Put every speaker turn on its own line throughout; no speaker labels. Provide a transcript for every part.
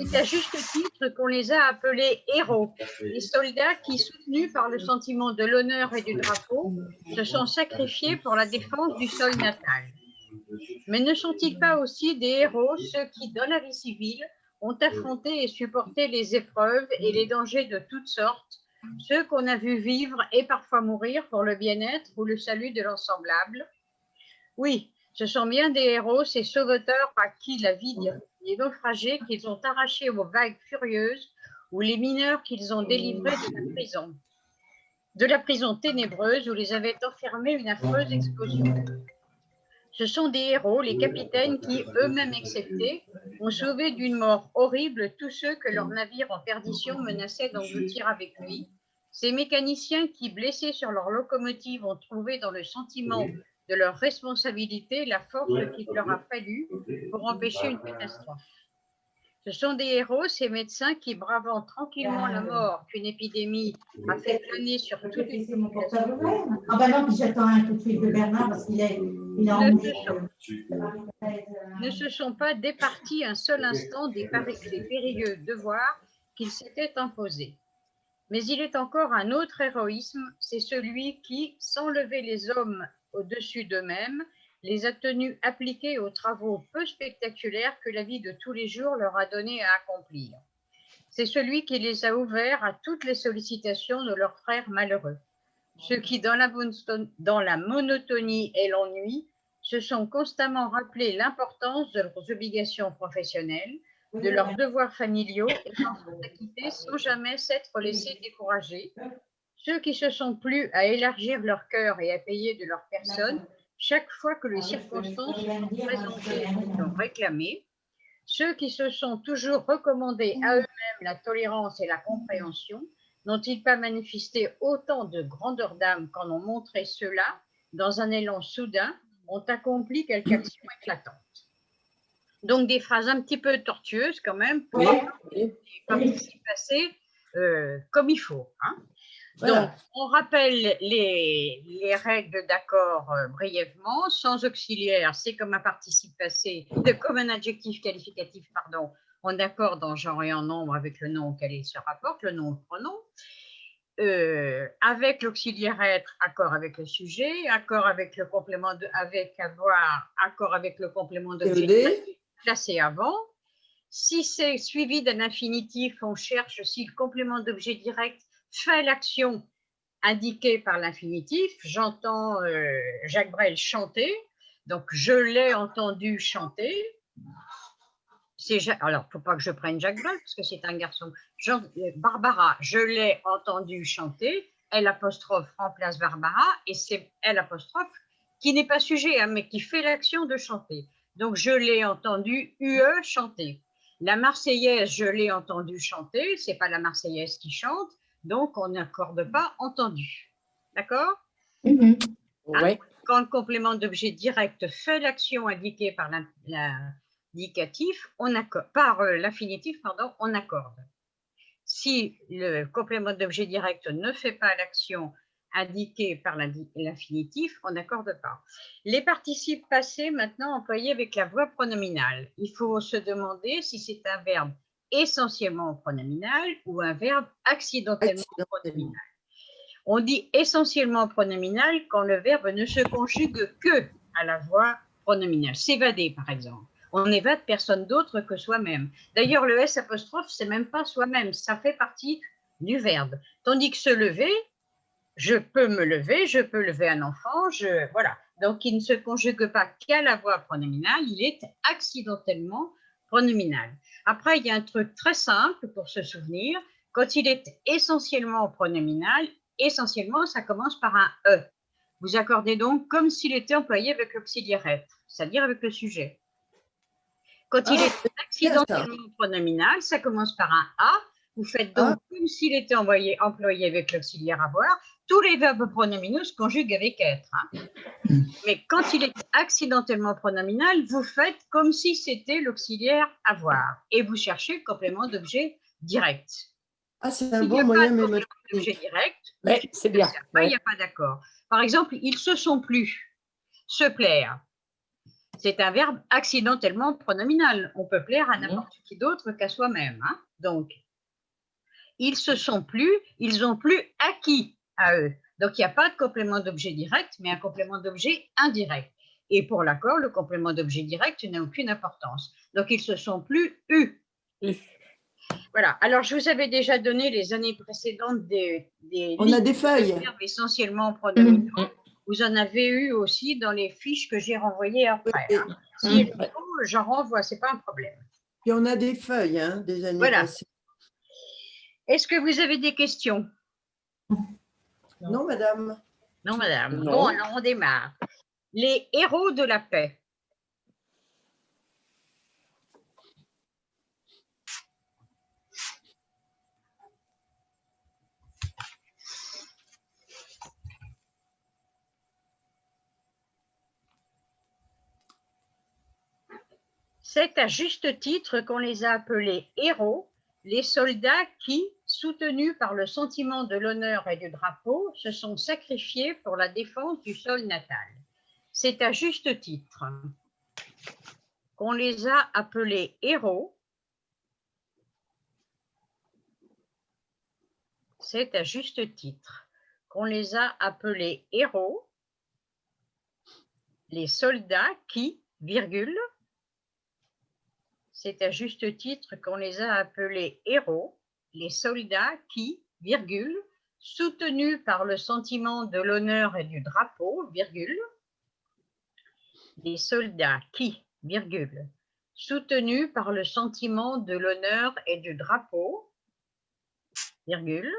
C'est à juste titre qu'on les a appelés héros, les soldats qui, soutenus par le sentiment de l'honneur et du drapeau, se sont sacrifiés pour la défense du sol natal. Mais ne sont-ils pas aussi des héros ceux qui, dans la vie civile, ont affronté et supporté les épreuves et les dangers de toutes sortes, ceux qu'on a vus vivre et parfois mourir pour le bien-être ou le salut de l'ensemblable? Oui, ce sont bien des héros, ces sauveteurs à qui la vie des naufragés qu'ils ont arrachés aux vagues furieuses ou les mineurs qu'ils ont délivrés de la prison ténébreuse où les avait enfermés une affreuse explosion. Ce sont des héros, les capitaines qui, eux-mêmes exceptés, ont sauvé d'une mort horrible tous ceux que leur navire en perdition menaçait d'engloutir avec lui, ces mécaniciens qui, blessés sur leur locomotive, ont trouvé dans le sentiment de leur responsabilité la force qu'il leur a fallu pour empêcher une catastrophe. Ce sont des héros, ces médecins qui, bravant tranquillement la mort qu'une épidémie a fait planer sur toute une population,
ah ben non, puis j'attends un coup de fil de Bernard parce qu'il est
ne se sont pas départis un seul instant des périlleux devoirs qu'ils s'étaient imposés. Mais il est encore un autre héroïsme, c'est celui qui, sans lever les hommes au-dessus d'eux-mêmes, les a tenus appliqués aux travaux peu spectaculaires que la vie de tous les jours leur a donné à accomplir. C'est celui qui les a ouverts à toutes les sollicitations de leurs frères malheureux, ceux qui, dans la monotonie et l'ennui, se sont constamment rappelé l'importance de leurs obligations professionnelles, de leurs devoirs familiaux et s'en sont acquittés sans jamais s'être laissés décourager, ceux qui se sont plu à élargir leur cœur et à payer de leur personne chaque fois que les circonstances se sont présentées et l'ont réclamé, ceux qui se sont toujours recommandés à eux-mêmes la tolérance et la compréhension, n'ont-ils pas manifesté autant de grandeur d'âme qu'en ont montré ceux-là, dans un élan soudain, ont accompli quelque action éclatante? Donc des phrases un petit peu tortueuses quand même, pour les participes passés comme il faut. Hein. Voilà. Donc, on rappelle les règles d'accord brièvement. Sans auxiliaire, c'est comme un participe passé, comme un adjectif qualificatif, pardon, en accord en genre et en nombre avec le nom auquel il se rapporte, le nom ou le pronom. Avec l'auxiliaire être, accord avec le sujet, accord avec le complément de avec avoir, accord avec le complément d'objet placé avant. Si c'est suivi d'un infinitif, on cherche si le complément d'objet direct fait l'action indiquée par l'infinitif. J'entends Jacques Brel chanter, donc je l'ai entendu chanter. Alors, il ne faut pas que je prenne Jacques Brel, parce que c'est un garçon. Barbara, je l'ai entendu chanter. L' remplace Barbara, et c'est L' qui n'est pas sujet, hein, mais qui fait l'action de chanter. Donc, je l'ai entendu UE chanter. La Marseillaise, je l'ai entendu chanter, ce n'est pas la Marseillaise qui chante, donc on n'accorde pas entendu. D'accord?
Oui.
Quand le complément d'objet direct fait l'action indiquée par l'indicatif, par l'infinitif, on accorde. Si le complément d'objet direct ne fait pas l'action indiquée par l'infinitif, on n'accorde pas. Les participes passés maintenant employés avec la voix pronominale. Il faut se demander si c'est un verbe essentiellement pronominal ou un verbe accidentellement pronominal. On dit essentiellement pronominal quand le verbe ne se conjugue que à la voix pronominale. S'évader, par exemple. On n'évade personne d'autre que soi-même. D'ailleurs, le S', c'est même pas soi-même, ça fait partie du verbe. Tandis que se lever, je peux me lever, je peux lever un enfant, voilà. Donc, il ne se conjugue pas qu'à la voix pronominale, il est accidentellement pronominal. Après, il y a un truc très simple pour se souvenir. Quand il est essentiellement pronominal, essentiellement, ça commence par un E. Vous accordez donc comme s'il était employé avec l'auxiliaire être, c'est-à-dire avec le sujet. Quand il est accidentellement pronominal, ça commence par un A. Vous faites donc comme s'il était employé avec l'auxiliaire avoir. Tous les verbes pronominaux se conjuguent avec être. Hein. Mais quand il est accidentellement pronominal, vous faites comme si c'était l'auxiliaire avoir. Et vous cherchez le complément d'objet direct.
Ah, c'est un bon moyen mémotechnique.
Objet direct,
oui, c'est bien.
Il n'y a pas d'accord. Par exemple, ils se sont plu, se plaire. C'est un verbe accidentellement pronominal. On peut plaire à n'importe qui d'autre qu'à soi-même. Hein. Donc, ils ont plus acquis à eux. Donc, il n'y a pas de complément d'objet direct, mais un complément d'objet indirect. Et pour l'accord, le complément d'objet direct n'a aucune importance. Donc, ils se sont plus eus. Voilà. Alors, je vous avais déjà donné les années précédentes
On a des feuilles.
verbes essentiellement pronominaux. Vous en avez eu aussi dans les fiches que j'ai renvoyées après. Hein. Si il faut, j'en renvoie, ce n'est pas un problème.
Et on a des feuilles hein, des années passées.
Est-ce que vous avez des questions?
Non, madame.
Non, madame.
Non.
Bon, alors on démarre. Les héros de la paix. C'est à juste titre qu'on les a appelés héros, les soldats qui, soutenus par le sentiment de l'honneur et du drapeau, se sont sacrifiés pour la défense du sol natal. C'est à juste titre qu'on les a appelés héros. C'est à juste titre qu'on les a appelés héros, les soldats qui, virgule, c'est à juste titre qu'on les a appelés héros, les soldats qui, virgule, soutenus par le sentiment de l'honneur et du drapeau, virgule, les soldats qui, virgule, soutenus par le sentiment de l'honneur et du drapeau, virgule,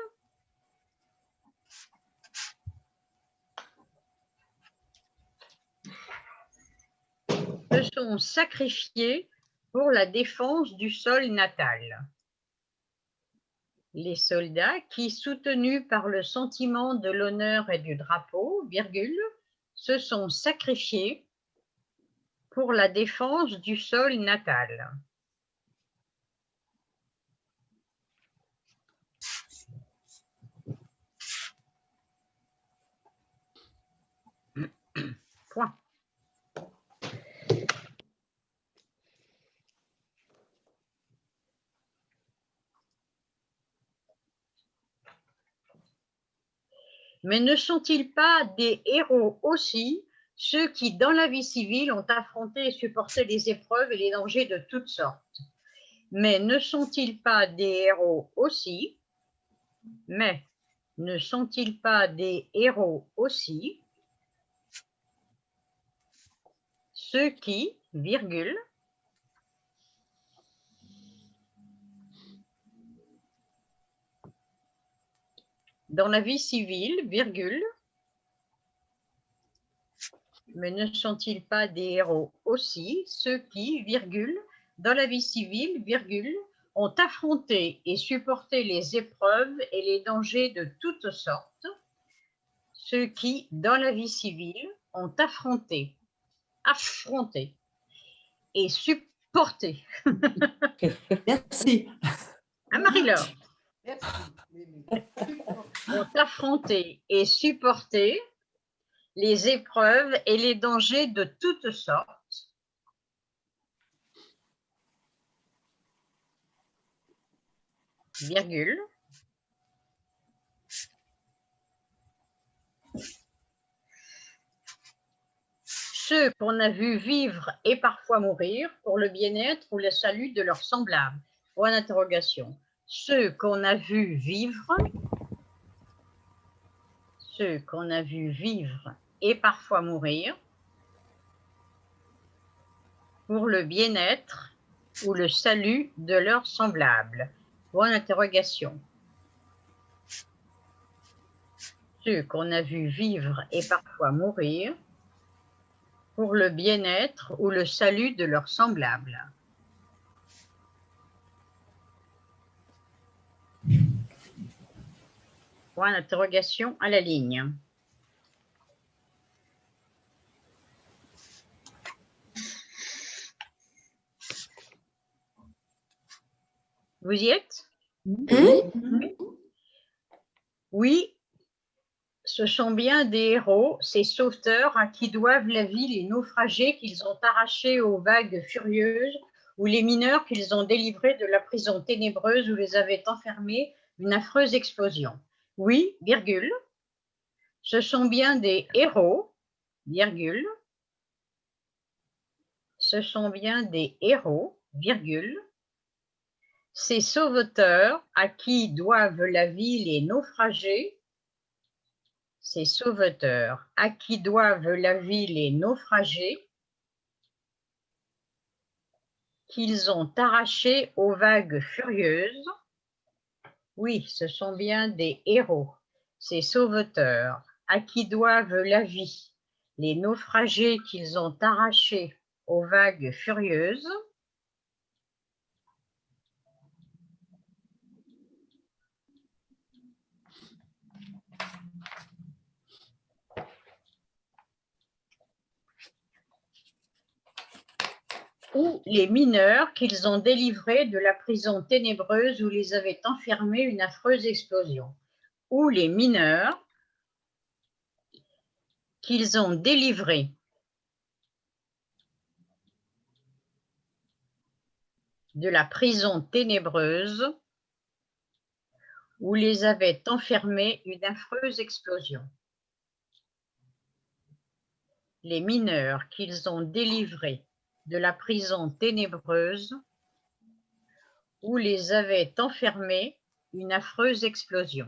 se sont sacrifiés pour la défense du sol natal. Les soldats qui, soutenus par le sentiment de l'honneur et du drapeau, virgule, se sont sacrifiés pour la défense du sol natal. Point. Mais ne sont-ils pas des héros aussi, ceux qui, dans la vie civile, ont affronté et supporté les épreuves et les dangers de toutes sortes? Mais ne sont-ils pas des héros aussi? Mais ne sont-ils pas des héros aussi, ceux qui, virgule, dans la vie civile, virgule, mais ne sont-ils pas des héros aussi, ceux qui, virgule, dans la vie civile, virgule, ont affronté et supporté les épreuves et les dangers de toutes sortes, ceux qui, dans la vie civile, ont affronté et supporté.
Merci.
Hein, Marie-Laure?
Merci.
Ont affronté et supporté les épreuves et les dangers de toutes sortes, virgule, ceux qu'on a vus vivre et parfois mourir pour le bien-être ou le salut de leurs semblables. Point d'interrogation. Ceux qu'on a vus vivre, ceux qu'on a vus vivre et parfois mourir pour le bien-être ou le salut de leurs semblables. Point d'interrogation. Ceux qu'on a vus vivre et parfois mourir pour le bien-être ou le salut de leurs semblables. Point d'interrogation à la ligne. Vous y êtes?
Oui.
Oui, Ce sont bien des héros, ces sauveteurs à qui doivent la vie les naufragés qu'ils ont arrachés aux vagues furieuses ou les mineurs qu'ils ont délivrés de la prison ténébreuse où les avait enfermés une affreuse explosion. Oui, virgule, ce sont bien des héros, virgule, ce sont bien des héros, virgule, ces sauveteurs à qui doivent la vie les naufragés, ces sauveteurs à qui doivent la vie les naufragés, qu'ils ont arrachés aux vagues furieuses. Oui, ce sont bien des héros, ces sauveteurs à qui doivent la vie les naufragés qu'ils ont arrachés aux vagues furieuses. Ou les mineurs qu'ils ont délivrés de la prison ténébreuse où les avait enfermés une affreuse explosion. Ou les mineurs qu'ils ont délivrés de la prison ténébreuse où les avait enfermés une affreuse explosion. Les mineurs qu'ils ont délivrés de la prison ténébreuse où les avait enfermés une affreuse explosion.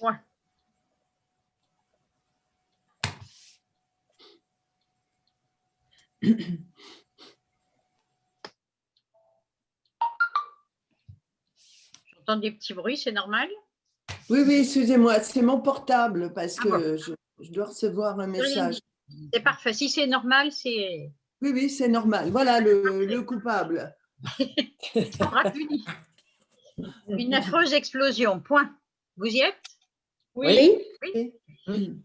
Ouais. J'entends des petits bruits, c'est normal?
Oui, oui, excusez-moi, c'est mon portable parce que je dois recevoir un message.
C'est parfait. Si c'est normal, c'est…
Oui, oui, c'est normal. Voilà le coupable.
Une affreuse explosion, point. Vous y êtes?
Oui.
Oui.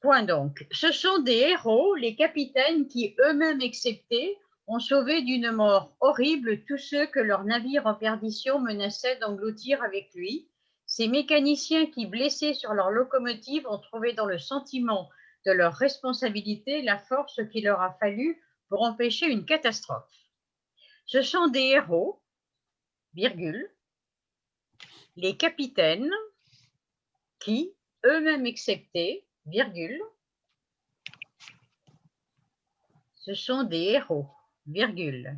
Point donc. Ce sont des héros, les capitaines qui, eux-mêmes exceptés, ont sauvé d'une mort horrible tous ceux que leur navire en perdition menaçait d'engloutir avec lui. Ces mécaniciens qui, blessés sur leur locomotive, ont trouvé dans le sentiment de leur responsabilité la force qu'il leur a fallu pour empêcher une catastrophe. Ce sont des héros, virgule, les capitaines qui, eux-mêmes exceptés, virgule, ce sont des héros, virgule,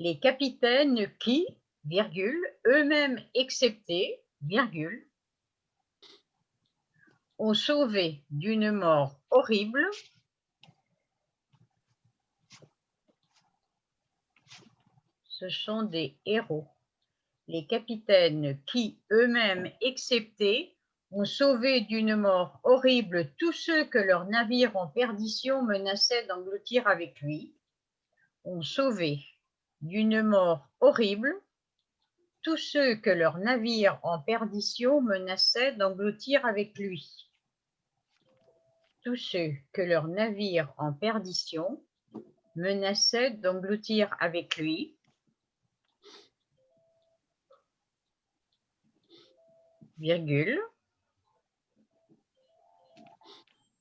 les capitaines qui, virgule, eux-mêmes exceptés, virgule, ont sauvé d'une mort horrible ce sont des héros. Les capitaines qui, eux-mêmes exceptés, ont sauvé d'une mort horrible tous ceux que leur navire en perdition menaçait d'engloutir avec lui, ont sauvé d'une mort horrible tous ceux que leur navire en perdition menaçait d'engloutir avec lui. Tous ceux que leur navire en perdition menaçait d'engloutir avec lui, virgule,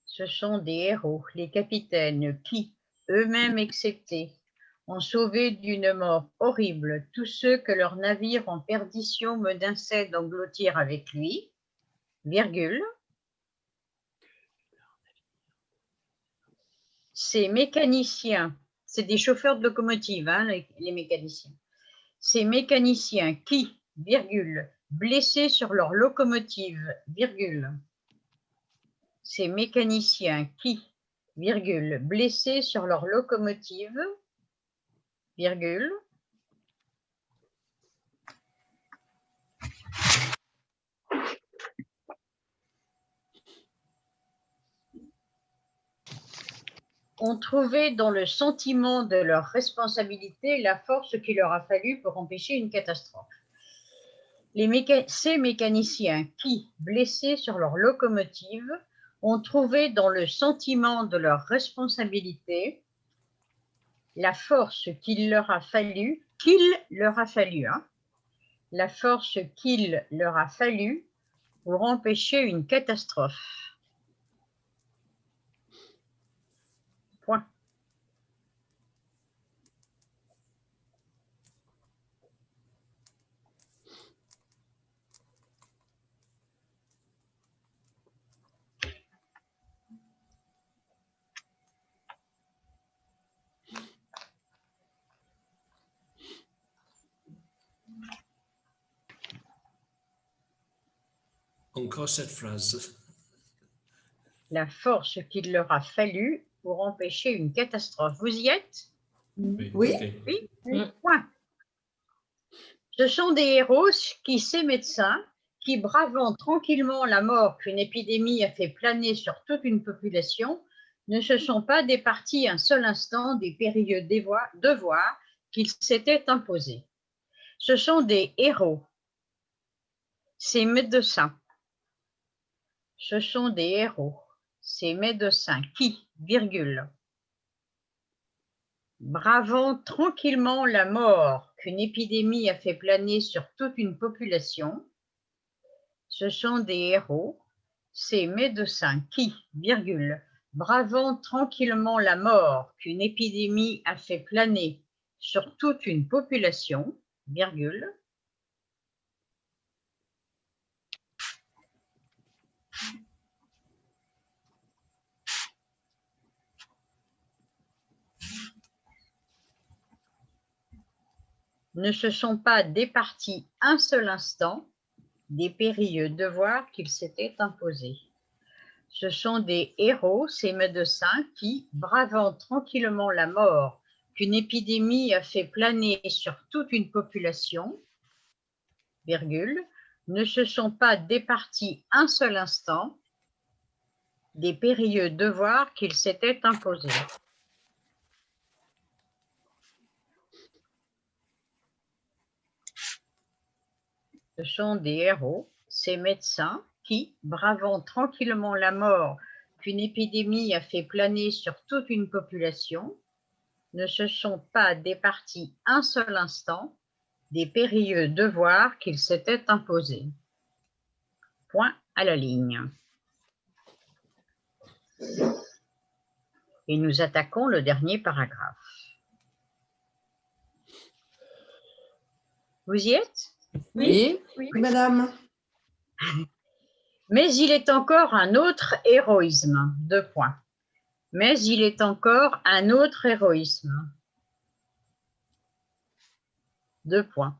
ce sont des héros, les capitaines qui, eux-mêmes exceptés, ont sauvé d'une mort horrible tous ceux que leur navire en perdition menaçait d'engloutir avec lui, virgule, ces mécaniciens, c'est des chauffeurs de locomotive, hein, les mécaniciens, ces mécaniciens qui, virgule, blessés sur leur locomotive, virgule, ces mécaniciens qui, virgule, blessés sur leur locomotive, virgule, ont trouvé dans le sentiment de leur responsabilité la force qu'il leur a fallu pour empêcher une catastrophe. Ces mécaniciens qui, blessés sur leur locomotive, ont trouvé dans le sentiment de leur responsabilité la force qu'il leur a fallu, la force qu'il leur a fallu pour empêcher une catastrophe. Point.
Encore cette phrase.
La force qu'il leur a fallu pour empêcher une catastrophe. Vous y êtes?
Oui.
ok.
Oui. Point. Ce sont des héros qui, ces médecins, qui, bravant tranquillement la mort qu'une épidémie a fait planer sur toute une population, ne se sont pas départis un seul instant des périlleux devoirs qu'ils s'étaient imposés. Ce sont des héros, ces médecins. Ce sont des héros, ces médecins qui, virgule, bravant tranquillement la mort qu'une épidémie a fait planer sur toute une population, ce sont des héros, ces médecins qui, virgule, bravant tranquillement la mort qu'une épidémie a fait planer sur toute une population, virgule, ne se sont pas départis un seul instant des périlleux devoirs qu'ils s'étaient imposés. Ce sont des héros, ces médecins qui, bravant tranquillement la mort qu'une épidémie a fait planer sur toute une population, virgule, ne se sont pas départis un seul instant des périlleux devoirs qu'ils s'étaient imposés. Ce sont des héros, ces médecins qui, bravant tranquillement la mort qu'une épidémie a fait planer sur toute une population, ne se sont pas départis un seul instant des périlleux devoirs qu'ils s'étaient imposés. Point à la ligne. Et nous attaquons le dernier paragraphe. Vous y êtes?
Oui, madame.
Mais il est encore un autre héroïsme. Deux points. Mais il est encore un autre héroïsme. Deux points.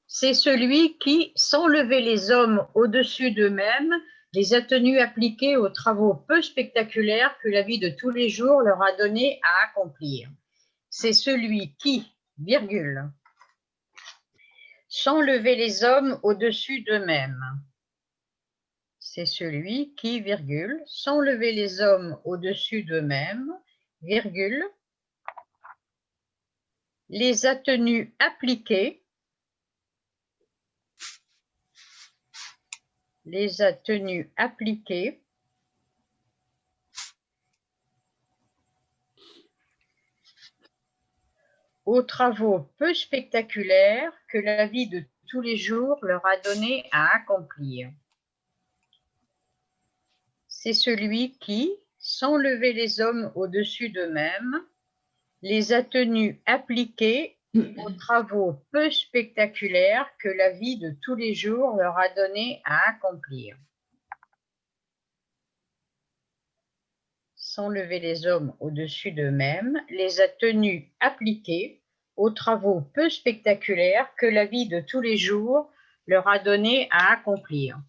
C'est celui qui, sans lever les hommes au-dessus d'eux-mêmes, les a tenus appliqués aux travaux peu spectaculaires que la vie de tous les jours leur a donné à accomplir. C'est celui qui, virgule, sans lever les hommes au-dessus d'eux-mêmes. C'est celui qui, virgule, sans lever les hommes au-dessus d'eux-mêmes, virgule, les a tenus appliqués, aux travaux peu spectaculaires que la vie de tous les jours leur a donné à accomplir. C'est celui qui, sans lever les hommes au-dessus d'eux-mêmes, les a tenus appliqués aux travaux peu spectaculaires que la vie de tous les jours leur a donné à accomplir. Sans lever les hommes au-dessus d'eux-mêmes, les a tenus appliqués aux travaux peu spectaculaires que la vie de tous les jours leur a donné à accomplir.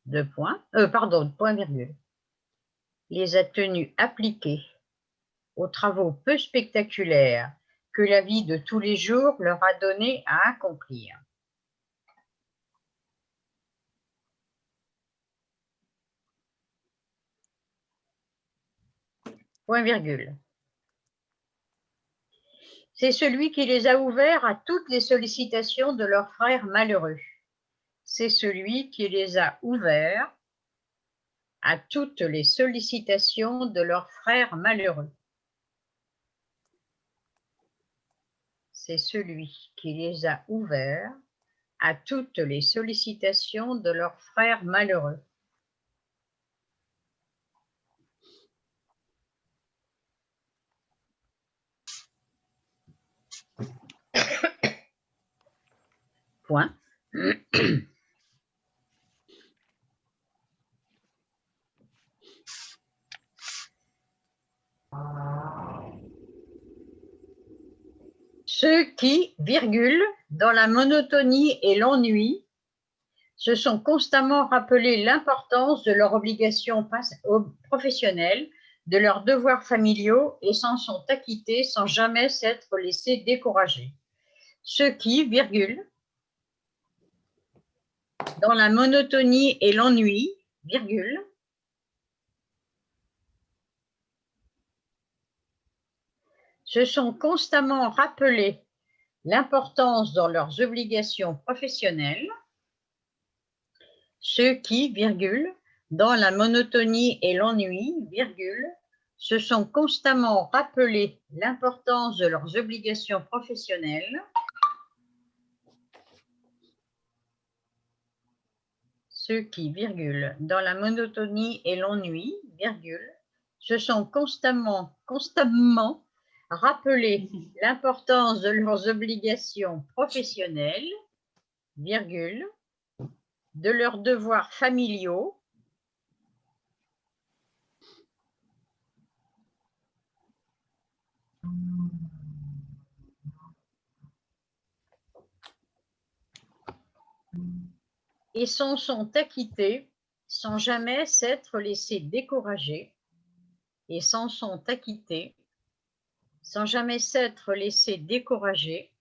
Deux points, point virgule. Les a tenus appliqués aux travaux peu spectaculaires que la vie de tous les jours leur a donné à accomplir. Point virgule. C'est celui qui les a ouverts à toutes les sollicitations de leurs frères malheureux. c'est celui qui les a ouverts à toutes les sollicitations de leurs frères malheureux. C'est celui qui les a ouverts à toutes les sollicitations de leurs frères malheureux. Point. Ceux qui, virgule, dans la monotonie et l'ennui, se sont constamment rappelé l'importance de leurs obligations professionnelles, de leurs devoirs familiaux et s'en sont acquittés sans jamais s'être laissés décourager. Ceux qui, virgule, dans la monotonie et l'ennui, virgule, se sont constamment rappelé l'importance dans leurs obligations professionnelles, ceux qui, virgule, dans la monotonie et l'ennui, virgule, se sont constamment rappelé l'importance de leurs obligations professionnelles, ceux qui, virgule, dans la monotonie et l'ennui, virgule, se sont constamment rappelé l'importance de leurs obligations professionnelles, virgule, de leurs devoirs familiaux, et s'en sont acquittés sans jamais s'être laissés décourager, et s'en sont acquittés sans jamais s'être laissés décourager,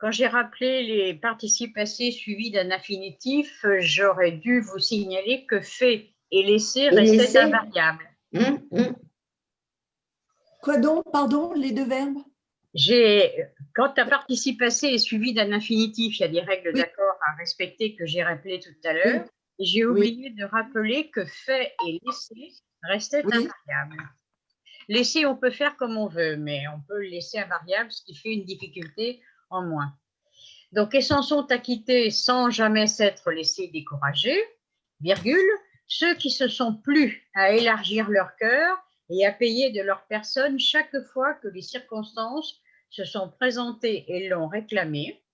Quand j'ai rappelé les participes passés suivis d'un infinitif, j'aurais dû vous signaler que fait et laissé restaient invariables.
Quoi donc? Pardon, les deux verbes?
Quand un participe passé est suivi d'un infinitif, il y a des règles d'accord à respecter que j'ai rappelées tout à l'heure. Et j'ai oublié de rappeler que fait et laissé restaient invariables. Laisser, on peut faire comme on veut, mais on peut le laisser invariable, ce qui fait une difficulté en moins. Donc, et s'en sont acquittés sans jamais s'être laissés décourager, virgule, ceux qui se sont plu à élargir leur cœur et à payer de leur personne chaque fois que les circonstances se sont présentées et l'ont réclamé,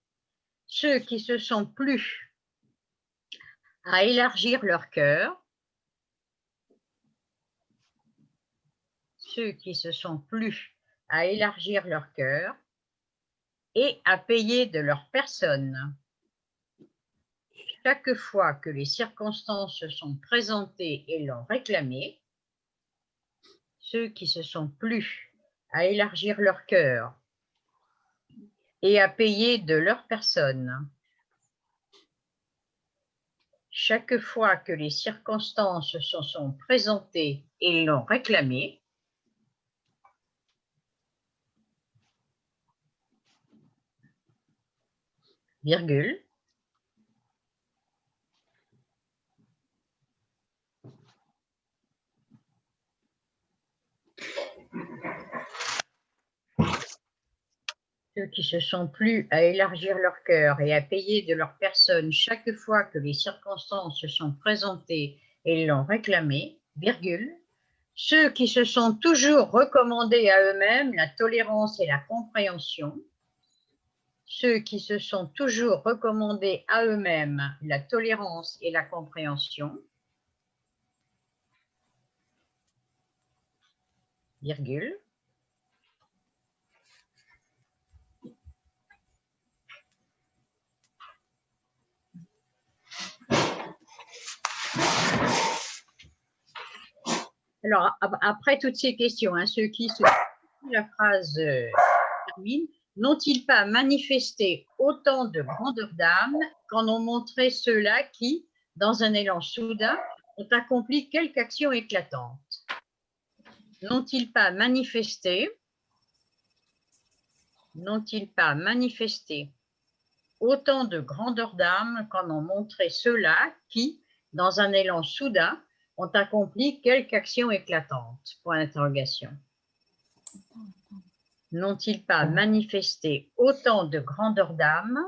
ceux qui se sont plu à élargir leur cœur, ceux qui se sont plu à élargir leur cœur et à payer de leur personne chaque fois que les circonstances se sont présentées et l'ont réclamé, ceux qui se sont plu à élargir leur cœur et à payer de leur personne chaque fois que les circonstances se sont présentées et l'ont réclamé, virgule, ceux qui se sont plu à élargir leur cœur et à payer de leur personne chaque fois que les circonstances se sont présentées et l'ont réclamé, virgule, ceux qui se sont toujours recommandés à eux-mêmes la tolérance et la compréhension, ceux qui se sont toujours recommandés à eux-mêmes la tolérance et la compréhension, virgule, alors, après toutes ces questions, ceux qui se la phrase ruine, n'ont-ils pas manifesté autant de grandeur d'âme qu'en ont montré ceux-là qui, dans un élan soudain, ont accompli quelque action éclatante? N'ont-ils pas manifesté autant de grandeur d'âme qu'en ont montré ceux-là qui, dans un élan soudain, ont accompli quelque action éclatante? Point d'interrogation. N'ont-ils pas manifesté autant de grandeur d'âme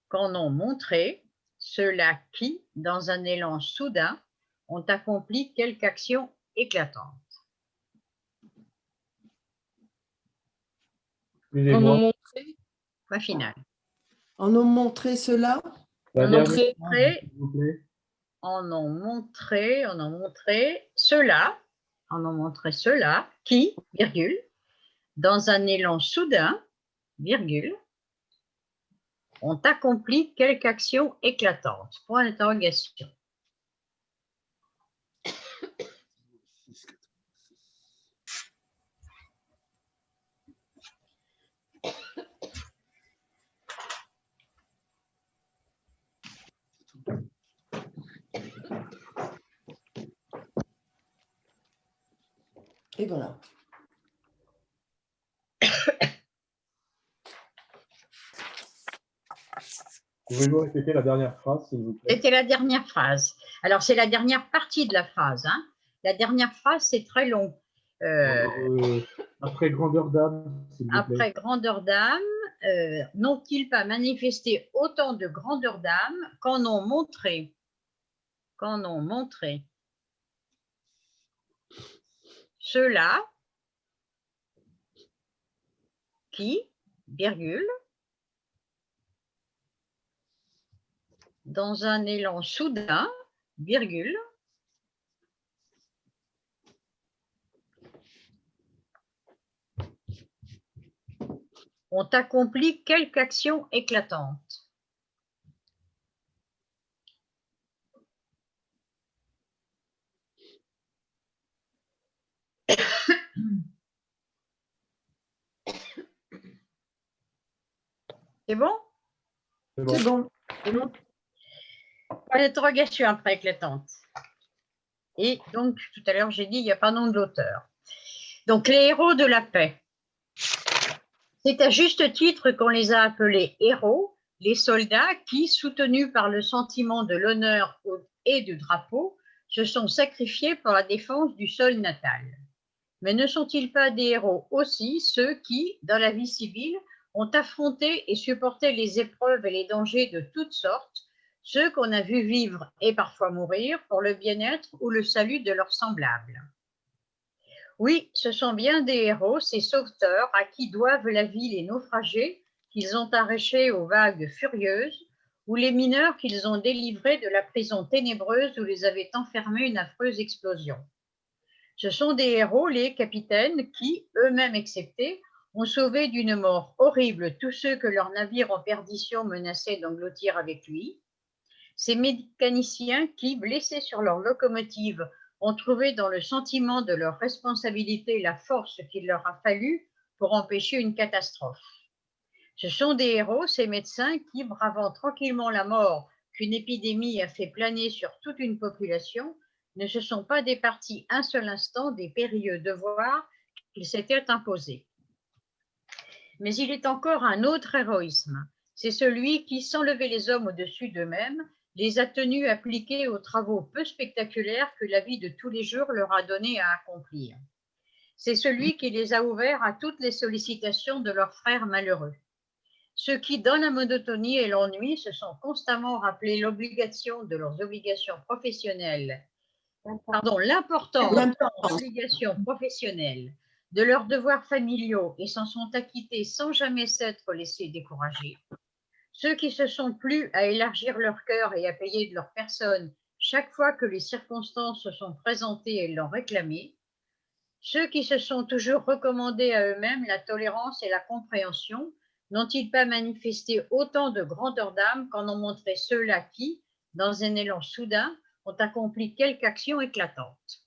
qu'en ont montré ceux-là qui, dans un élan soudain, ont accompli quelque action éclatante?
En ont montré.
Point final.
En ont montré cela?
La
En ont
dernière
montré,
phrase, s'il vous plaît.
en ont montré ceux-là qui, virgule, dans un élan soudain, virgule, ont accompli quelque action éclatante. Point d'interrogation.
Et voilà.
Pouvez-vous répéter la dernière phrase, s'il vous plaît?
C'était la dernière phrase. Alors, c'est la dernière partie de la phrase. Hein. La dernière phrase, c'est très long.
Après grandeur d'âme, s'il vous plaît.
Après grandeur d'âme, n'ont-ils pas manifesté autant de grandeur d'âme qu'en ont montré ceux-là qui, virgule, dans un élan soudain, virgule, ont accompli quelque action éclatante? C'est bon?
C'est bon.
C'est bon.
C'est bon. Point d'interrogation après éclatante. Et donc, tout à l'heure, j'ai dit, il n'y a pas nom de l'auteur. Donc, les héros de la paix. C'est à juste titre qu'on les a appelés héros, les soldats qui, soutenus par le sentiment de l'honneur et du drapeau, se sont sacrifiés pour la défense du sol natal. Mais ne sont-ils pas des héros aussi ceux qui, dans la vie civile, ont affronté et supporté les épreuves et les dangers de toutes sortes, ceux qu'on a vus vivre et parfois mourir pour le bien-être ou le salut de leurs semblables? Oui, ce sont bien des héros, ces sauveteurs à qui doivent la vie les naufragés qu'ils ont arrachés aux vagues furieuses, ou les mineurs qu'ils ont délivrés de la prison ténébreuse où les avait enfermés une affreuse explosion. Ce sont des héros, les capitaines, qui, eux-mêmes exceptés, ont sauvé d'une mort horrible tous ceux que leur navire en perdition menaçait d'engloutir avec lui. Ces mécaniciens qui, blessés sur leur locomotive, ont trouvé dans le sentiment de leur responsabilité la force qu'il leur a fallu pour empêcher une catastrophe. Ce sont des héros, ces médecins qui, bravant tranquillement la mort qu'une épidémie a fait planer sur toute une population, ne se sont pas départis un seul instant des périlleux devoirs qu'ils s'étaient imposés. Mais il est encore un autre héroïsme, c'est celui qui, sans lever les hommes au-dessus d'eux-mêmes, les a tenus appliqués aux travaux peu spectaculaires que la vie de tous les jours leur a donné à accomplir. C'est celui qui les a ouverts à toutes les sollicitations de leurs frères malheureux. Ceux qui, dans la monotonie et l'ennui, se sont constamment rappelés l'obligation de leurs obligations professionnelles, l'importance de leurs obligations professionnelles, de leurs devoirs familiaux et s'en sont acquittés sans jamais s'être laissés décourager. Ceux qui se sont plu à élargir leur cœur et à payer de leur personne chaque fois que les circonstances se sont présentées et l'ont réclamé. Ceux qui se sont toujours recommandés à eux-mêmes la tolérance et la compréhension, n'ont-ils pas manifesté autant de grandeur d'âme qu'en ont montré ceux-là qui, dans un élan soudain, ont accompli quelque action éclatante?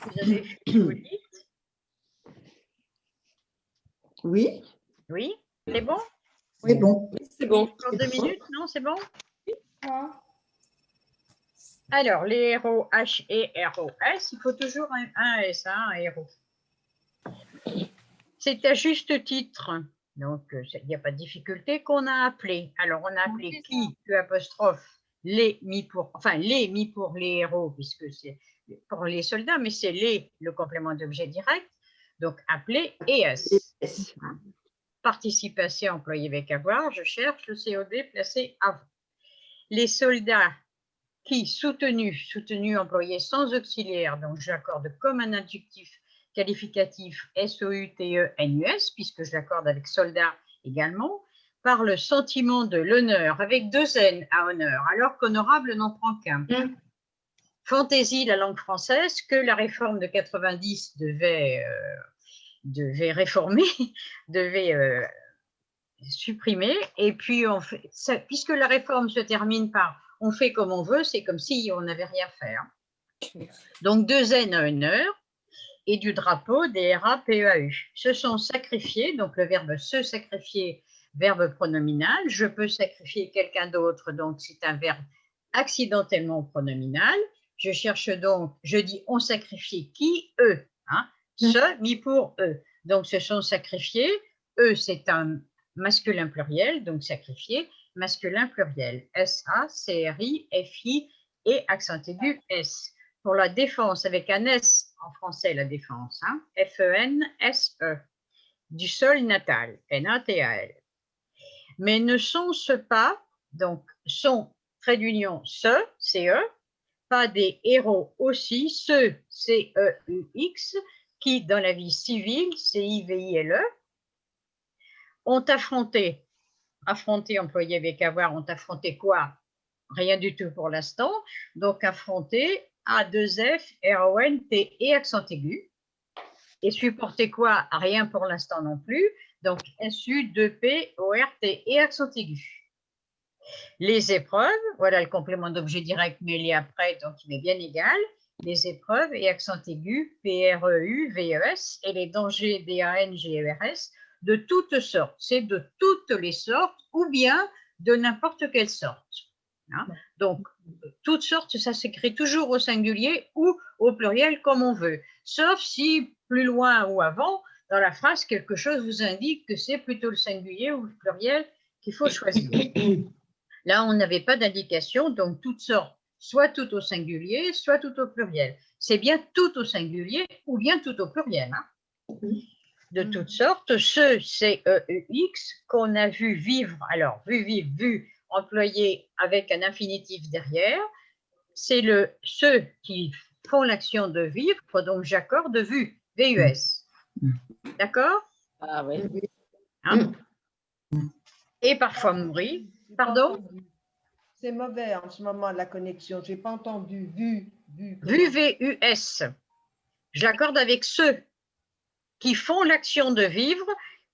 Vous avez fait ce que vous dites?
Oui.
Oui, c'est bon?
Oui, bon.
C'est bon.
Encore 2 minutes, non, c'est bon?
Ah.
Alors, les héros H et ROS, il faut toujours un S, hein, un héros. C'est à juste titre, donc il n'y a pas de difficulté, qu'on a appelé. Alors, on a appelé qui, Q apostrophe, les mis pour les héros, puisque c'est pour les soldats, mais c'est les, le complément d'objet direct, donc appelé ES.
Yes.
Participe passé employé avec avoir, je cherche le COD placé avant. Les soldats qui, soutenu employé sans auxiliaire, donc j'accorde comme un adjectif qualificatif SOUTE-NUS, puisque je l'accorde avec soldat également, par le sentiment de l'honneur, avec 2 N à honneur, alors qu'honorable n'en prend qu'un. Fantaisie, la langue française, que la réforme de 90 devait réformer, devait supprimer, et puis on fait, ça, puisque la réforme se termine par on fait comme on veut, c'est comme si on n'avait rien fait. Hein. Donc 2 N à honneur, et du drapeau des RAPEAU. Se sont sacrifiés, donc le verbe se sacrifier, verbe pronominal. Je peux sacrifier quelqu'un d'autre, donc c'est un verbe accidentellement pronominal. Je cherche donc, je dis on sacrifie qui? Eux. Hein, se mis pour eux. Donc se sont sacrifiés. Eux, c'est un masculin pluriel, donc sacrifié, masculin pluriel. S-A-C-R-I-F-I et accent aigu S. Pour la défense, avec un S en français, la défense, hein, F-E-N-S-E, du sol natal, N-A-T-A-L. Mais ne sont-ce pas, donc sont, trait d'union, C-E, pas des héros aussi, ceux, C-E-U-X, qui dans la vie civile, C-I-V-I-L-E, ont affronté employé avec avoir, ont affronté quoi? Rien du tout pour l'instant, donc affronté A2F, R-O-N-T et accent aigu. Et supporter quoi? Rien pour l'instant non plus, donc S-U-2-P, O-R-T et accent aigu. Les épreuves, voilà le complément d'objet direct, mais il est après, donc il est bien égal. Les épreuves et accent aigu, P-R-E-U-V-E-S, et les dangers, D-A-N-G-E-R-S, de toutes sortes. C'est de toutes les sortes ou bien de n'importe quelle sorte. Hein? Donc, toutes sortes, ça s'écrit toujours au singulier ou au pluriel comme on veut. Sauf si, plus loin ou avant, dans la phrase, quelque chose vous indique que c'est plutôt le singulier ou le pluriel qu'il faut choisir. Là, on n'avait pas d'indication, donc toutes sortes, soit tout au singulier, soit tout au pluriel. C'est bien tout au singulier ou bien tout au pluriel. Hein. De toutes sortes, ce CEUX qu'on a vu vivre, alors vu vivre, vu employé avec un infinitif derrière, c'est ceux qui font l'action de vivre, donc j'accorde vu, VUS. D'accord?
Ah oui.
Hein? Et parfois mourir. Pardon?
C'est mauvais en ce moment la connexion. Je n'ai pas entendu vu.
Vu, VUS. Je l'accorde avec ceux qui font l'action de vivre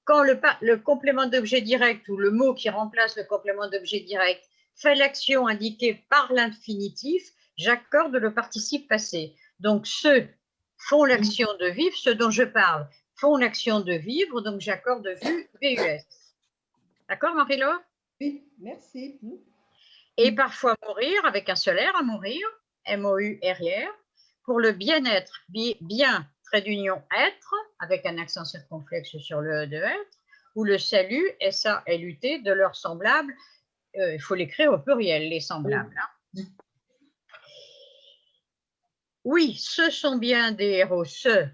quand le complément d'objet direct ou le mot qui remplace le complément d'objet direct fait l'action indiquée par l'infinitif, j'accorde le participe passé. Donc, ceux font l'action de vivre, ceux dont je parle font l'action de vivre, donc j'accorde vu, VUS. D'accord, Marie-Laure?
Oui, merci.
Et parfois mourir, avec un seul R à mourir, M-O-U-R-I-R, pour le bien-être, bien, trait d'union, être, avec un accent circonflexe sur le E de être, ou le salut, S-A-L-U-T, de leurs semblables, il faut l'écrire au pluriel, les semblables. Hein. Oui, ce sont bien des héros, CE,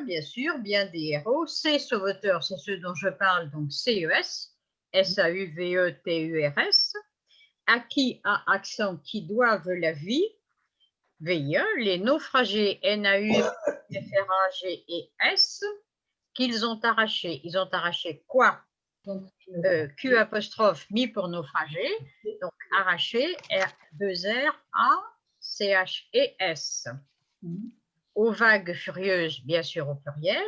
bien sûr, bien des héros, ces sauveteurs, c'est ceux dont je parle, donc CES, S-A-U-V-E-T-U-R-S, à qui a accent qui doivent la vie, VIE, les naufragés NAU-F-R-A-G-E-S, qu'ils ont arraché. Ils ont arraché quoi? Q apostrophe mis pour naufragé, donc arraché, R-2-R-A-C-H-E-S. Aux vagues furieuses, bien sûr au pluriel,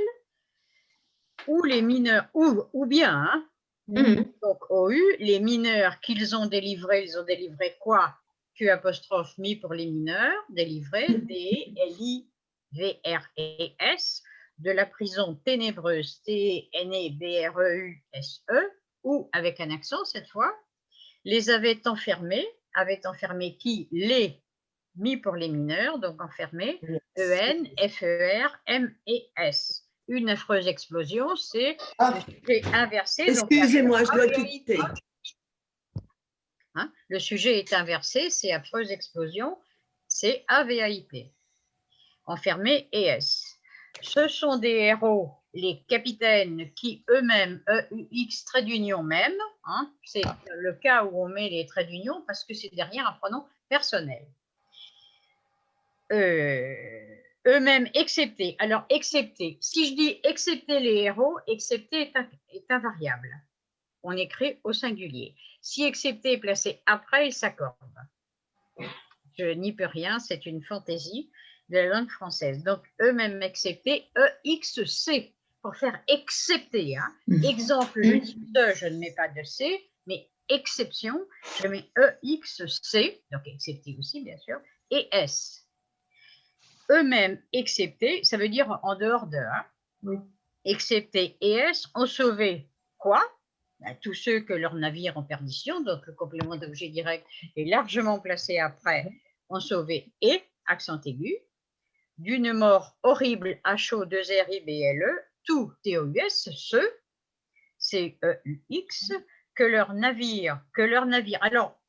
ou les mineurs, ou bien, hein, donc OU, les mineurs qu'ils ont délivrés, ils ont délivré quoi? Q apostrophe mis pour les mineurs, délivrés, D-L-I-V-R-E-S, de la prison ténébreuse, T-N-E-B-R-E-U-S-E, ou avec un accent cette fois, les avait enfermés qui? Les, mis pour les mineurs, donc enfermés, E-N-F-E-R-M-E-S. Une affreuse explosion, c'est le sujet inversé.
Excusez-moi, je dois quitter.
Hein, le sujet est inversé, c'est affreuse explosion, c'est A-V-A-I-P. Enfermé et S. Ce sont des héros, les capitaines qui eux-mêmes, E-U-X, trait d'union même, hein, c'est le cas où on met les traits d'union parce que c'est derrière un pronom personnel. Eux-mêmes excepté. Alors, excepté. Si je dis excepté les héros, excepté est invariable. On écrit au singulier. Si excepté est placé après, il s'accorde. Je n'y peux rien, c'est une fantaisie de la langue française. Donc, eux-mêmes excepté, E-X-C, pour faire excepté. Hein. Exemple, je dis je ne mets pas de C, mais exception, je mets E-X-C, donc excepté aussi, bien sûr, et S. Eux-mêmes excepté, ça veut dire en dehors de. Hein. Oui. Excepté et S ont sauvé quoi? Ben, tous ceux que leur navire en perdition, donc le complément d'objet direct est largement placé après, ont sauvé et, accent aigu, d'une mort horrible, H-O-2-R-I-B-L-E, tout, T-O-U-S, ceux, C-E-U-X, que leur navire, alors,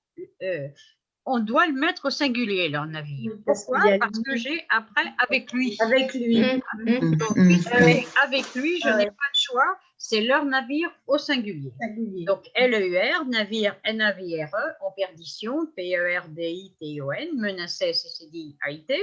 on doit le mettre au singulier, leur navire. Pourquoi? Parce que j'ai après avec lui.
Avec lui.
Donc, puisque j'ai avec lui, je n'ai pas le choix, c'est leur navire au singulier. Donc, L-E-U-R, navire, N-A-V-R-E, en perdition, P-E-R-D-I-T-O-N, menacé, C-C-D-I-T,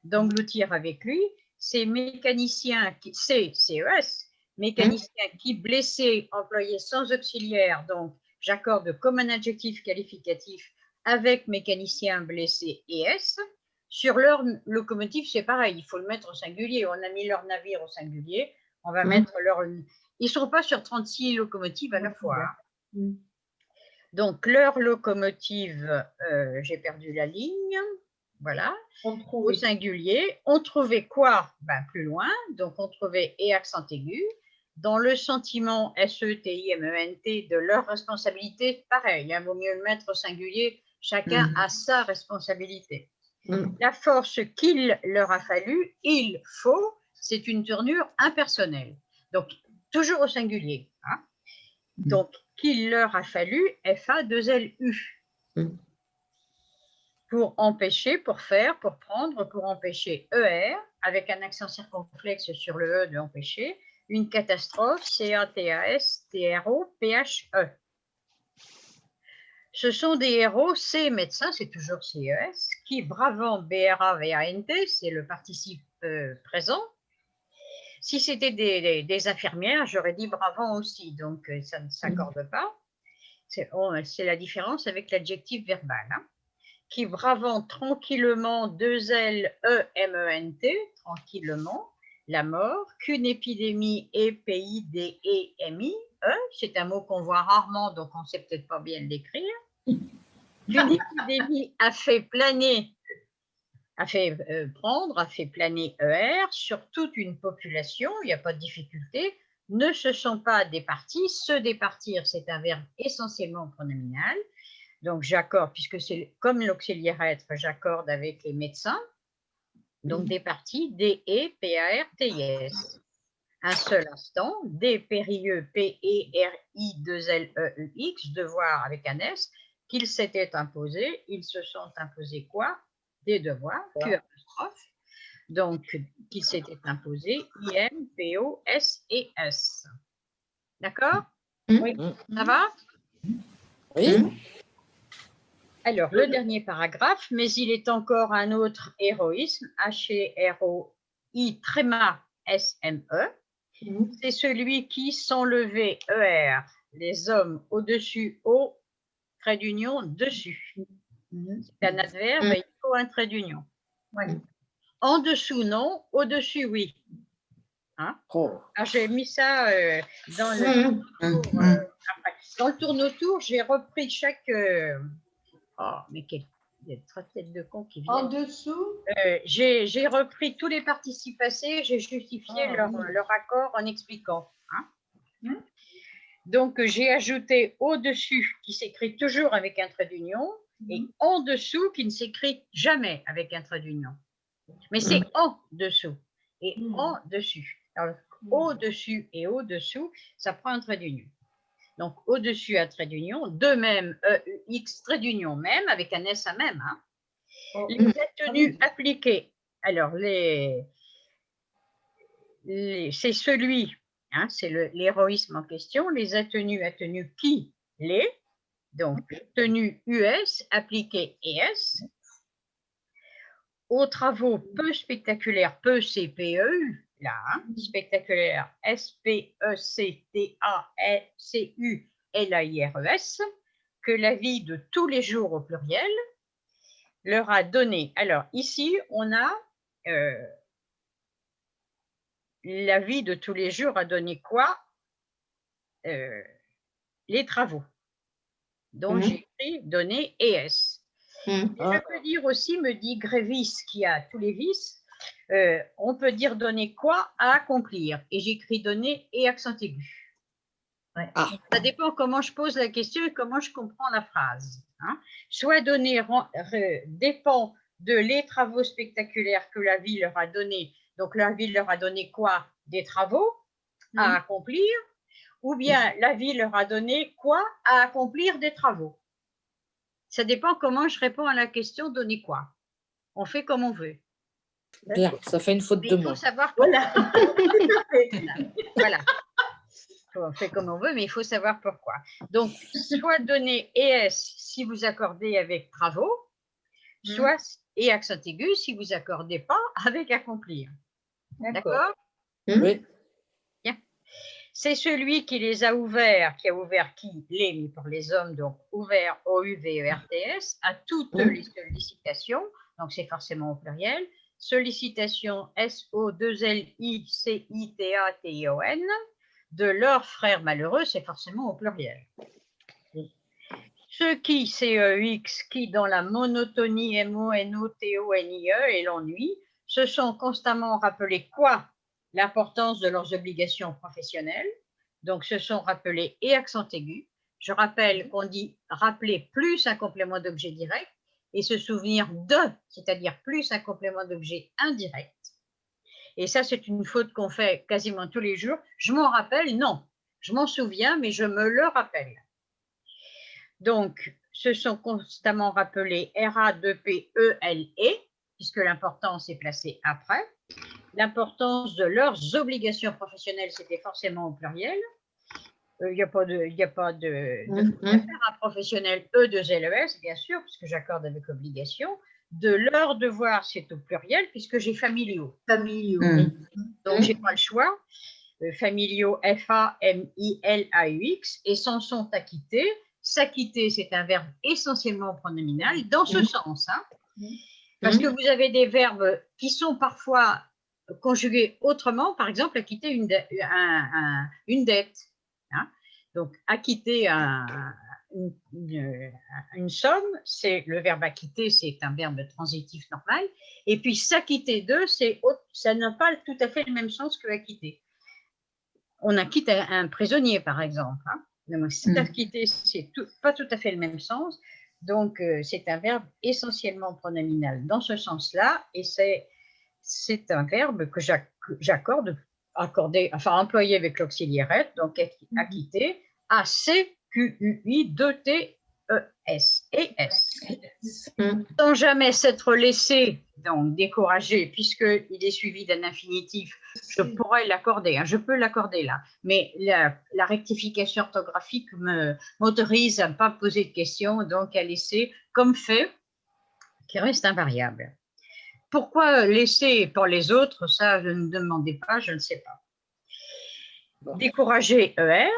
d'engloutir avec lui, c'est mécanicien, c'est C-E-S, mécanicien qui blessé, employé sans auxiliaire, donc j'accorde comme un adjectif qualificatif avec mécanicien blessé et S. Sur leur locomotive, c'est pareil, il faut le mettre au singulier. On a mis leur navire au singulier, on va mettre leur... Ils ne sont pas sur 36 locomotives à la fois. Hein. Donc, leur locomotive, j'ai perdu la ligne, voilà, au singulier. On trouvait quoi? Ben, plus loin, donc on trouvait et accent aigu. Dans le sentiment S-E-T-I-M-E-N-T de leur responsabilité, pareil, il vaut mieux le mettre au singulier, chacun a sa responsabilité. La force qu'il leur a fallu, il faut, c'est une tournure impersonnelle. Donc, toujours au singulier. Hein. Donc, qu'il leur a fallu, F-A-2-L-U. pour empêcher, pour faire, pour prendre, pour empêcher ER, avec un accent circonflexe sur le E de empêcher, une catastrophe, C-A-T-A-S-T-R-O-P-H-E. Ce sont des héros, ces médecins, c'est toujours CES, qui, bravant B-R-A-V-A-N-T, c'est le participe présent. Si c'était des infirmières, j'aurais dit bravant aussi, donc ça ne s'accorde pas. C'est la différence avec l'adjectif verbal. Hein. Qui bravant tranquillement, 2 L, E-M-E-N-T, tranquillement, la mort, qu'une épidémie, E-P-I-D-E-M-I, c'est un mot qu'on voit rarement, donc on ne sait peut-être pas bien l'écrire, qu'une épidémie a fait planer, a fait planer ER sur toute une population, il n'y a pas de difficulté, ne se sont pas départis, se départir, c'est un verbe essentiellement pronominal, donc j'accorde, puisque c'est comme l'auxiliaire être, j'accorde avec les médecins, donc départis, D-E-P-A-R-T-I-S. Un seul instant, des périlleux, P-E-R-I-2-L-E-U-X, devoir avec un S, qu'ils s'étaient imposés, ils se sont imposés quoi? Des devoirs, Q apostrophe, donc qu'ils s'étaient imposés, I-M-P-O-S-E-S. D'accord? Oui. Ça va?
Oui.
Alors, le dernier paragraphe, mais il est encore un autre héroïsme, H-E-R-O-I-S-M-E. C'est celui qui, sans lever ER, les hommes au-dessus, au trait d'union, dessus. C'est un adverbe, il faut un trait d'union. Ouais. En dessous, non, au-dessus, oui. Hein? J'ai mis ça dans le tourne-autour, j'ai repris chaque... Oh, mais quelle tête de con qui vient.
En dessous,
j'ai repris tous les participes passés, j'ai justifié leur accord en expliquant. Hein. Donc, j'ai ajouté au-dessus, qui s'écrit toujours avec un trait d'union, et en dessous, qui ne s'écrit jamais avec un trait d'union. Mais c'est en dessous et en dessus. Alors, au-dessus et au-dessous, ça prend un trait d'union. Donc, au-dessus, un trait d'union, de même, E-U-X, trait d'union même, avec un S à même. Hein. Les attenues appliquées. Alors, c'est celui, hein, c'est l'héroïsme en question, les attenues qui, les, donc, tenue US, appliquée ES, aux travaux peu spectaculaires, peu CPEU, là, hein, spectaculaire, S-P-E-C-T-A-C-U-L-A-I-R-E-S, que la vie de tous les jours au pluriel leur a donné. Alors, ici, on a la vie de tous les jours a donné quoi? Les travaux. Donc, j'ai écrit donner ES. Je peux dire aussi, me dit Grévis, qui a tous les vices, on peut dire donner quoi à accomplir. Et j'écris donner et accent aigu. Ouais. Ça dépend comment je pose la question et comment je comprends la phrase. Hein. Soit donner dépend de les travaux spectaculaires que la vie leur a donné. Donc, la vie leur a donné quoi? Des travaux à accomplir. Ou bien la vie leur a donné quoi à accomplir des travaux. Ça dépend comment je réponds à la question donner quoi. On fait comme on veut.
Bien, ça fait une faute de mots.
Il faut savoir pourquoi. Voilà. On fait comme on veut, mais il faut savoir pourquoi. Donc, soit donner ES si vous accordez avec travaux, soit et accent aigu si vous accordez pas avec accomplir. D'accord?
Oui.
C'est celui qui les a ouverts, qui a ouvert qui? Les, mais pour les hommes, donc ouvert, O-U-V-E-R-T-S, à toutes les sollicitations, donc c'est forcément au pluriel, sollicitations S-O-2-L-I-C-I-T-A-T-I-O-N, de leurs frères malheureux, c'est forcément au pluriel. Ceux qui, C-E-X, qui dans la monotonie, M-O-N-O-T-O-N-I-E et l'ennui, se sont constamment rappelés quoi? L'importance de leurs obligations professionnelles, donc se sont rappelés et accent aigu. Je rappelle qu'on dit rappeler plus un complément d'objet direct et se souvenir de, c'est-à-dire plus un complément d'objet indirect. Et ça, c'est une faute qu'on fait quasiment tous les jours. Je m'en rappelle, non. Je m'en souviens, mais je me le rappelle. Donc, se sont constamment rappelés RA2PELE, puisque l'importance est placée après. L'importance de leurs obligations professionnelles, c'était forcément au pluriel. Il n'y a pas de faire un professionnel E2LES, bien sûr, puisque j'accorde avec obligation. De leurs devoirs, c'est au pluriel, puisque j'ai familiaux. Donc, je n'ai pas le choix. Familiaux, FAMILAUX, et s'en sont acquittés. S'acquitter, c'est un verbe essentiellement pronominal, dans ce sens. Hein, parce que vous avez des verbes qui sont parfois conjugués autrement, par exemple, acquitter une dette. Hein. Donc, acquitter une somme, c'est le verbe acquitter, c'est un verbe transitif normal. Et puis, s'acquitter d'eux, ça n'a pas tout à fait le même sens que acquitter. On acquitte un prisonnier, par exemple. Hein. S'acquitter, c'est pas tout à fait le même sens. Donc, c'est un verbe essentiellement pronominal dans ce sens-là. Et c'est un verbe que employé avec l'auxiliaire être, donc acquitter, A-C-Q-U-I, 2-T-E-S et S. Sans jamais s'être laissé donc décourager, puisqu'il est suivi d'un infinitif, je pourrais l'accorder, hein, je peux l'accorder là, mais la rectification orthographique m'autorise à ne pas poser de questions, donc à laisser comme fait, qui reste invariable. Pourquoi laisser pour les autres, ça je ne demandais pas, je ne sais pas. Décourager ER,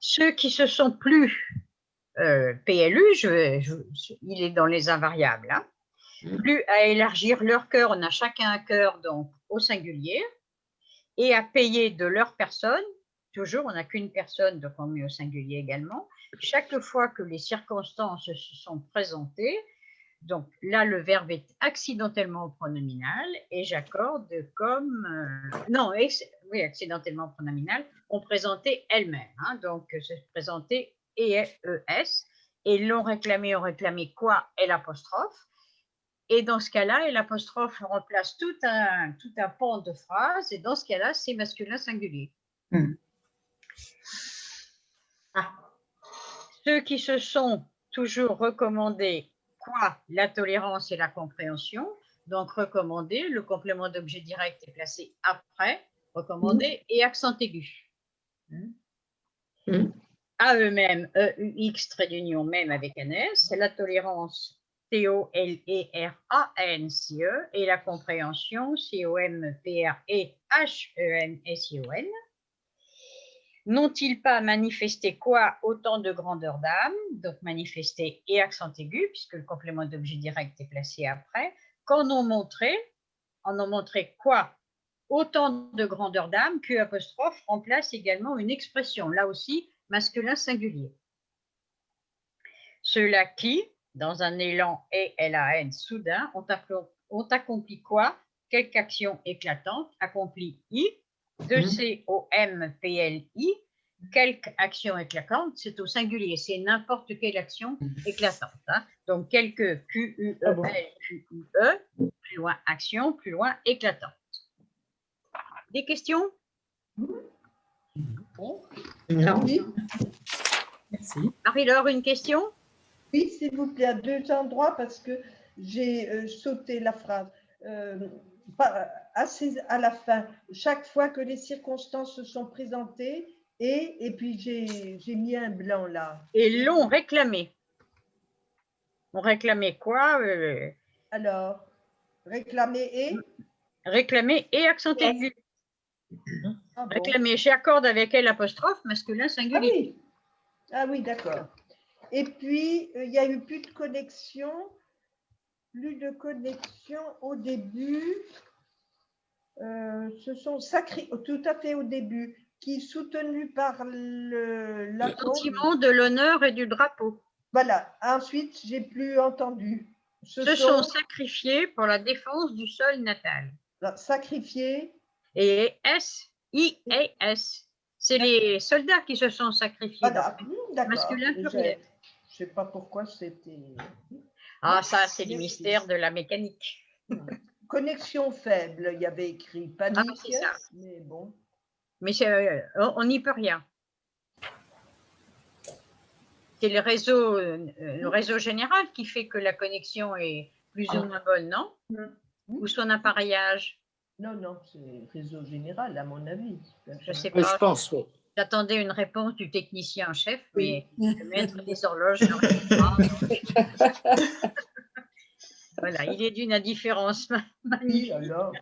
ceux qui se sont plus PLU, il est dans les invariables, hein. Plus à élargir leur cœur, on a chacun un cœur donc au singulier, et à payer de leur personne, toujours on n'a qu'une personne, donc on met au singulier également, chaque fois que les circonstances se sont présentées. Donc là, le verbe est accidentellement pronominal et j'accorde comme… oui, accidentellement pronominal, on présentait elle-même. Hein, donc, se présenter ES et l'ont réclamé, quoi et l'apostrophe. Et dans ce cas-là, l'apostrophe remplace tout un pan de phrase et dans ce cas-là, c'est masculin singulier. Ceux qui se sont toujours recommandés quoi, la tolérance et la compréhension. Donc, recommandé, le complément d'objet direct est placé après, recommandé et accent aigu. À eux-mêmes, EUX, trait d'union, même avec un S, la tolérance, TOLERANCE, et la compréhension, COMPREHENSION. N'ont-ils pas manifesté quoi autant de grandeur d'âme, donc manifesté et accent aigu, puisque le complément d'objet direct est placé après, qu'en ont montré quoi autant de grandeur d'âme, Q' remplace également une expression, là aussi masculin singulier. Ceux-là qui, dans un élan ELAN soudain, ont accompli quoi? Quelque action éclatante, accompli I, de COMPLI, quelque action éclatante, c'est au singulier, c'est n'importe quelle action éclatante. Hein. Donc, quelque QUEL, QUE, plus loin action, plus loin éclatante. Des questions?
Non.
Merci.
Marie-Laure, une question? Oui, s'il vous plaît, à 2 endroits parce que j'ai sauté la phrase. À la fin, chaque fois que les circonstances se sont présentées, et puis j'ai mis un blanc là.
Et l'ont réclamé. On réclamait quoi
Alors, réclamer et
accent aigu.
Ah bon.
Réclamer, j'accorde avec elle apostrophe, masculin singulier.
Ah oui, d'accord. Et puis, il n'y a eu plus de connexion au début. Ce sont tout à fait au début, qui soutenu par le
sentiment de l'honneur et du drapeau.
Voilà, ensuite, j'ai plus entendu.
Se sont sacrifiés pour la défense du sol natal.
Sacrifiés.
Et S-I-A-S. C'est les soldats qui se sont sacrifiés.
Voilà, d'accord.
Masculin pluriel.
Je ne sais pas pourquoi c'était…
Ah, ça, c'est le mystère de la mécanique.
Connexion faible, il y avait écrit panique.
Ah, c'est ça.
Mais bon.
Mais on n'y peut rien. c'est le réseau général qui fait que la connexion est plus ou moins bonne, non? Ou son appareillage?
Non, non, c'est réseau général, à mon avis.
Je sais
Oui,
pas.
je pense, oui.
J'attendais une réponse du technicien en chef, mais le maître des horloges ne répond pas. Voilà, il est d'une indifférence
Oui,
magnifique.
alors,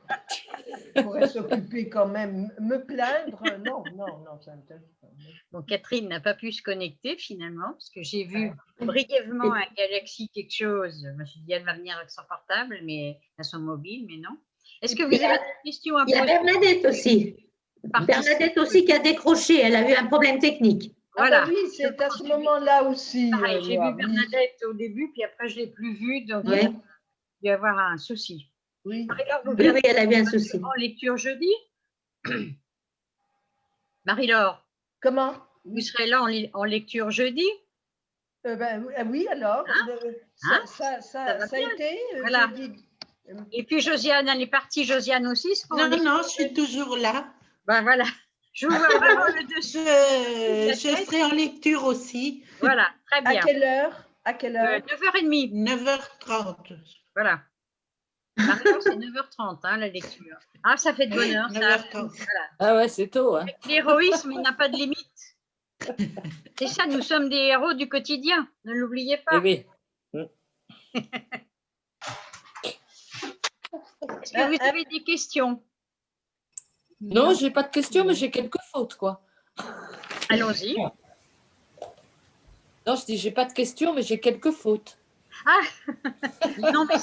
on pourrait s'occuper quand même, me plaindre. Non, non, non, ça m'intéresse pas.
Bon, Catherine n'a pas pu se connecter finalement, parce que j'ai vu brièvement un Galaxy quelque chose. Je me suis dit, elle va venir avec son portable, mais à son mobile, mais non. Est-ce que vous avez des questions à
Il y a
poser?
Bernadette aussi. Bernadette aussi qui a décroché. Elle a eu un problème technique.
Voilà.
Ah bah oui, c'est à ce moment-là aussi.
Pareil, j'ai
Laura,
vu Bernadette au début, puis après je ne l'ai plus vue, donc
Oui.
il doit y avoir un souci.
Oui.
Marie-Laure, vous
Oui,
viendrez
oui, elle a eu un souci.
en lecture jeudi? Marie-Laure,
Comment?
vous serez là en lecture jeudi?
Oui, alors,
Hein?
ça
va
a
bien.
été.
Voilà.
jeudi.
Et puis Josiane, elle est partie, Josiane aussi?
Non, non, je suis toujours là.
Ben voilà, je vous vois vraiment le dessus.
Je serai en lecture aussi.
Voilà, très
À
bien.
quelle heure? À quelle heure?
9h30,
9h30.
voilà. Marie-Laure, c'est 9h30, hein, la lecture. Ah, ça fait de bonne heure, ça.
9h30.
Ah ouais, c'est tôt. Hein.
L'héroïsme, il n'a pas de limite. C'est ça, nous sommes des héros du quotidien, ne l'oubliez
Eh
pas.
oui.
Est-ce que vous avez des questions?
Non, j'ai pas de questions, mais j'ai quelques fautes, quoi.
Allons-y.
Non, je dis, j'ai pas de questions, mais j'ai quelques fautes.
Non, mais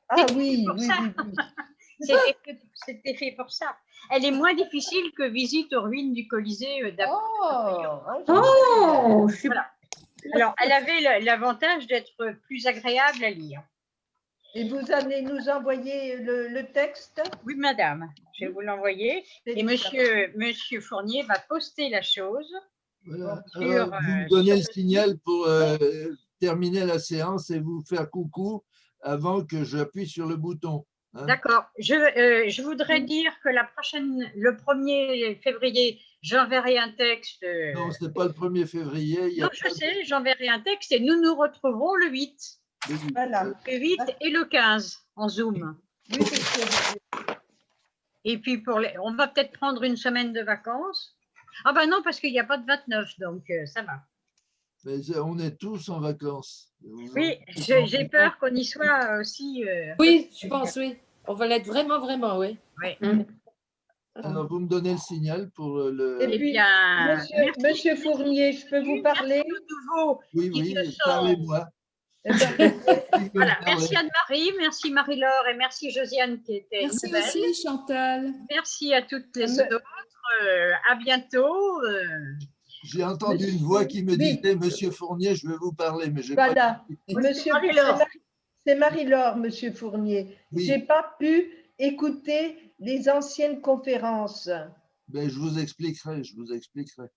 Ah oui,
pour
oui,
ça.
oui, oui.
c'était fait pour ça. Elle est moins difficile que Visite aux ruines du Colisée d'Apollon.
Oh, je suis...
Voilà. Alors, elle avait l'avantage d'être plus agréable à lire.
Et vous allez nous envoyer le texte?
Oui, madame, je vais vous l'envoyer. Et monsieur Fournier va poster la chose.
Voilà.
Sur,
Vous me donnez le signal pour terminer la séance et vous faire coucou avant que j'appuie sur le bouton. Hein.
D'accord. Je voudrais dire que le 1er février, j'enverrai un texte.
Non, ce n'est pas le 1er février. Il y a
Non, je sais, j'enverrai un texte et nous nous retrouverons le 8.
Voilà.
Le 8 et le 15 en Zoom.
Oui, c'est-
Et puis, on va peut-être prendre une semaine de vacances. Ah ben non, parce qu'il n'y a pas de 29, donc ça va.
Mais on est tous en vacances.
Oui, j'ai peur qu'on y soit aussi.
Oui, je pense, oui. On va l'être vraiment, vraiment, oui.
Oui.
Alors, vous me donnez le signal pour le…
Et puis,
bien,
Monsieur Fournier, je peux vous parler?
nouveau.
Oui,
qui
oui,
me sort.
parlez-moi.
Eh ben,
Voilà, merci Anne-Marie, merci Marie-Laure et merci Josiane qui était
Merci
nouvelle.
aussi, Chantal.
Merci à toutes les autres. À bientôt.
J'ai entendu une voix qui me disait « Monsieur Fournier, je vais vous parler », mais j'ai
Voilà.
pas…
Monsieur,
Marie-Laure.
c'est Marie-Laure, Monsieur Fournier.
Oui.
J'ai pas pu écouter les anciennes conférences.
Ben, je vous expliquerai, je vous expliquerai.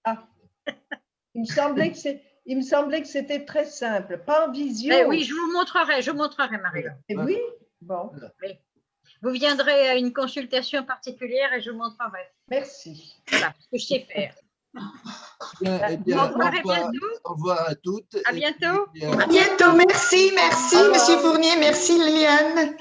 Il me semblait que c'était très simple, pas en visio.
Oui, je vous montrerai, Marie-Laure.
Et oui, bon,
Vous viendrez à une consultation particulière et je vous montrerai.
merci.
Voilà, ce que je sais faire.
Bien, eh bien,
Au revoir et bientôt.
au revoir à toutes.
À
Et
bientôt.
puis,
À bientôt, merci, merci, Monsieur Fournier, merci, Liliane.